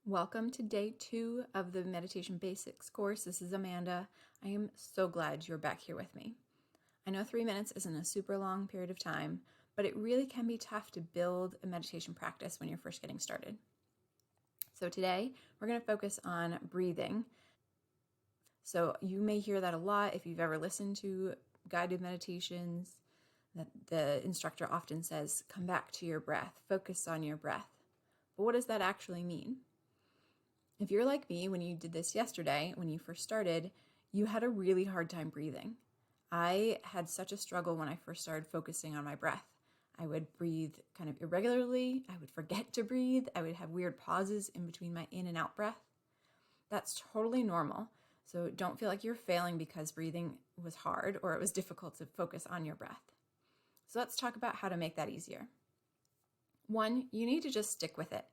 Welcome to day 2 of the Meditation Basics course. This is Amanda. I am so glad you're back here with me. I know 3 minutes isn't a super long period of time, but it really can be tough to build a meditation practice when you're first getting started. So today, we're going to focus on breathing. So you may hear that a lot if you've ever listened to guided meditations, that the instructor often says, come back to your breath, focus on your breath. But what does that actually mean? If you're like me, when you did this yesterday, when you first started, you had a really hard time breathing. I had such a struggle when I first started focusing on my breath. I would breathe kind of irregularly. I would forget to breathe. I would have weird pauses in between my in and out breath. That's totally normal. So don't feel like you're failing because breathing was hard or it was difficult to focus on your breath. So let's talk about how to make that easier. 1, you need to just stick with it.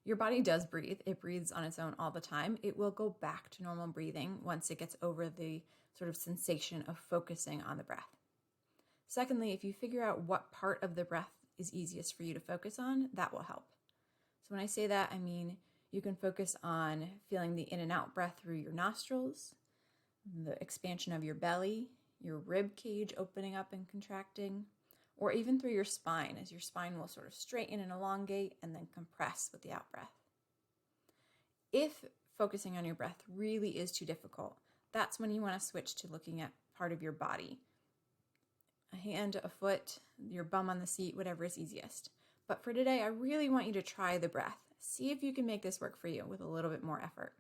Your body does breathe. It breathes on its own all the time. It will go back to normal breathing once it gets over the sort of sensation of focusing on the breath. Secondly, if you figure out what part of the breath is easiest for you to focus on, that will help. So when I say that, I mean you can focus on feeling the in and out breath through your nostrils, the expansion of your belly, your rib cage opening up and contracting, or even through your spine, as your spine will sort of straighten and elongate and then compress with the out breath. If focusing on your breath really is too difficult, that's when you want to switch to looking at part of your body. A hand, a foot, your bum on the seat, whatever is easiest. But for today, I really want you to try the breath. See if you can make this work for you with a little bit more effort.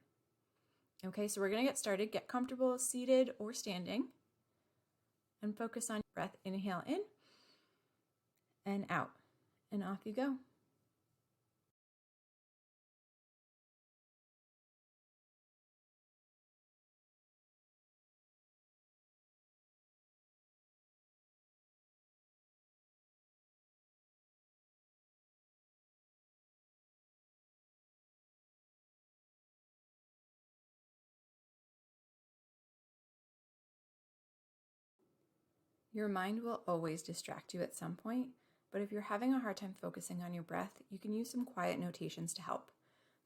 Okay, so we're going to get started. Get comfortable seated or standing and focus on your breath. Inhale in and out, and off you go. Your mind will always distract you at some point, but if you're having a hard time focusing on your breath, you can use some quiet notations to help.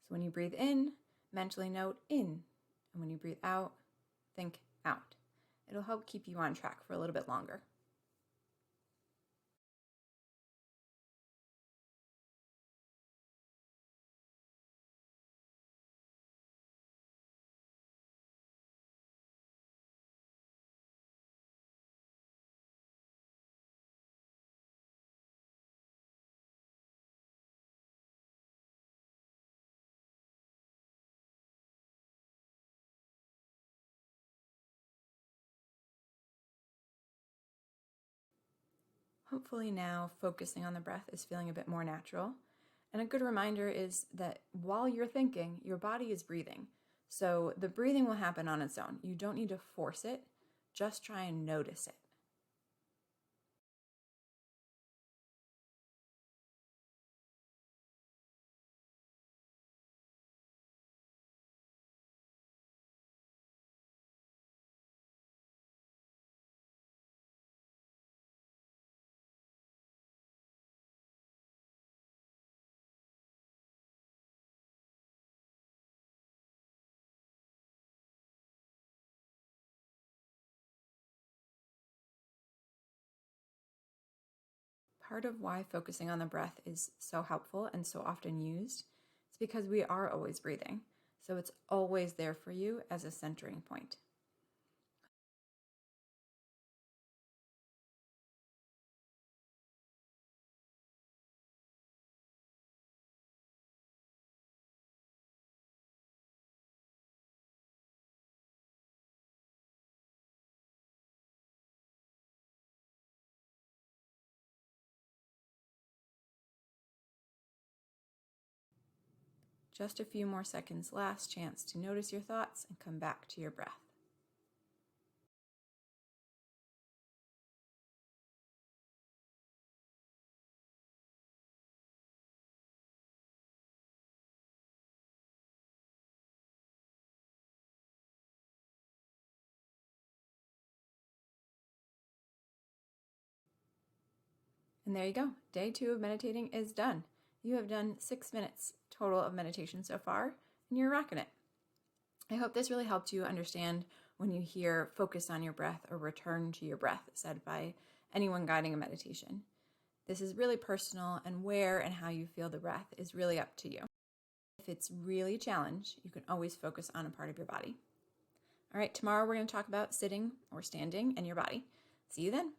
So when you breathe in, mentally note in, and when you breathe out, think out. It'll help keep you on track for a little bit longer. Hopefully now focusing on the breath is feeling a bit more natural. And a good reminder is that while you're thinking, your body is breathing. So the breathing will happen on its own. You don't need to force it, just try and notice it. Part of why focusing on the breath is so helpful and so often used is because we are always breathing. So it's always there for you as a centering point. Just a few more seconds, last chance to notice your thoughts and come back to your breath. And there you go. Day 2 of meditating is done. You have done 6 minutes total of meditation so far. and you're rocking it. I hope this really helped you understand when you hear focus on your breath or return to your breath said by anyone guiding a meditation. This is really personal, and where and how you feel the breath is really up to you. If it's really a challenge, you can always focus on a part of your body. All right, tomorrow we're going to talk about sitting or standing and your body. See you then.